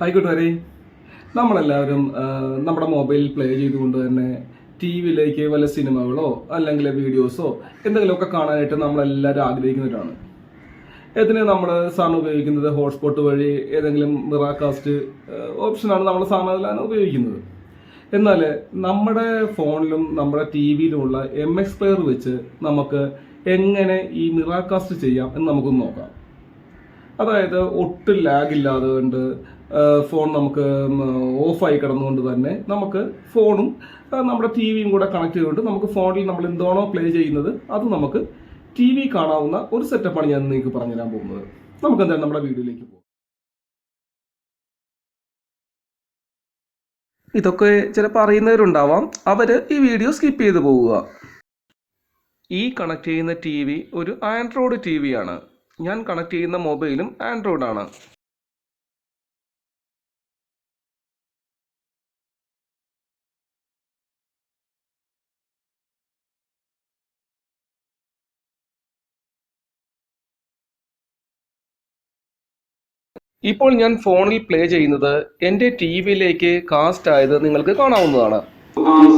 ആയിക്കോട്ടെ. നമ്മളെല്ലാവരും നമ്മുടെ മൊബൈൽ പ്ലേ ചെയ്തുകൊണ്ട് തന്നെ ടി വിയിലേക്ക് വല്ല സിനിമകളോ അല്ലെങ്കിൽ വീഡിയോസോ എന്തെങ്കിലുമൊക്കെ കാണാനായിട്ട് നമ്മളെല്ലാവരും ആഗ്രഹിക്കുന്നവരാണ്. ഇതിന് നമ്മൾ സാധാരണ ഉപയോഗിക്കുന്നത് ഹോട്ട്സ്പോട്ട് വഴി ഏതെങ്കിലും മിറാകാസ്റ്റ് ഓപ്ഷനാണ് നമ്മൾ സാധാരണ ഉപയോഗിക്കുന്നത്. എന്നാൽ നമ്മുടെ ഫോണിലും നമ്മുടെ ടി വിയിലുമുള്ള MX പ്ലെയർ വെച്ച് നമുക്ക് എങ്ങനെ ഈ മിറാകാസ്റ്റ് ചെയ്യാം എന്ന് നമുക്കൊന്ന് നോക്കാം. അതായത് ഒട്ടും ലാഗ് ഇല്ലാതെ കൊണ്ട് ഫോൺ നമുക്ക് ഓഫായി കിടന്നുകൊണ്ട് തന്നെ നമുക്ക് ഫോണും നമ്മുടെ ടി വിയും കൂടെ കണക്ട് ചെയ്തുകൊണ്ട് നമുക്ക് ഫോണിൽ നമ്മൾ എന്താണോ പ്ലേ ചെയ്യുന്നത് അത് നമുക്ക് ടി വി കാണാവുന്ന ഒരു സെറ്റപ്പാണ് ഞാൻ നിങ്ങൾക്ക് പറഞ്ഞുതരാൻ പോകുന്നത്. നമുക്ക് എന്തായാലും നമ്മുടെ വീഡിയോയിലേക്ക് പോകാം. ഇതൊക്കെ ചിലപ്പോൾ അറിയുന്നവരുണ്ടാവാം, അവർ ഈ വീഡിയോ സ്കിപ്പ് ചെയ്ത് പോവുക. ഈ കണക്ട് ചെയ്യുന്ന ടി വി ഒരു ആൻഡ്രോയിഡ് ടി വി ആണ്. ഞാൻ കണക്ട് ചെയ്യുന്ന മൊബൈലും ആൻഡ്രോയിഡ് ആണ്. ഇപ്പോൾ ഞാൻ ഫോണിൽ പ്ലേ ചെയ്യുന്നത് എൻ്റെ ടി വിയിലേക്ക് കാസ്റ്റ് ആയത് നിങ്ങൾക്ക് കാണാവുന്നതാണ്.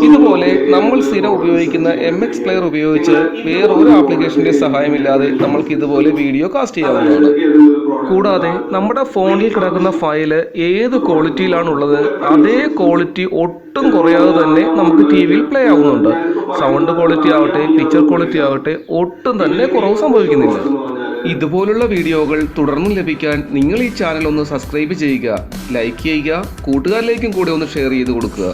ഇതുപോലെ നമ്മൾ സ്ഥിരം ഉപയോഗിക്കുന്ന MX പ്ലെയർ ഉപയോഗിച്ച് വേറൊരു ആപ്ലിക്കേഷൻ്റെ സഹായമില്ലാതെ നമ്മൾക്ക് ഇതുപോലെ വീഡിയോ കാസ്റ്റ് ചെയ്യാവുന്നതാണ്. കൂടാതെ നമ്മുടെ ഫോണിൽ കിടക്കുന്ന ഫയല് ഏത് ക്വാളിറ്റിയിലാണുള്ളത് അതേ ക്വാളിറ്റി ഒട്ടും കുറയാതെ തന്നെ നമുക്ക് ടി വിയിൽ പ്ലേ ആവുന്നുണ്ട്. സൗണ്ട് ക്വാളിറ്റി ആവട്ടെ, പിക്ചർ ക്വാളിറ്റി ആവട്ടെ, ഒട്ടും തന്നെ കുറവ് സംഭവിക്കുന്നില്ല. ഇതുപോലുള്ള വീഡിയോകൾ തുടർന്നും ലഭിക്കാൻ നിങ്ങൾ ഈ ചാനൽ ഒന്ന് സബ്സ്ക്രൈബ് ചെയ്യുക, ലൈക്ക് ചെയ്യുക, കൂട്ടുകാരിലേക്കും കൂടെ ഒന്ന് ഷെയർ ചെയ്ത് കൊടുക്കുക.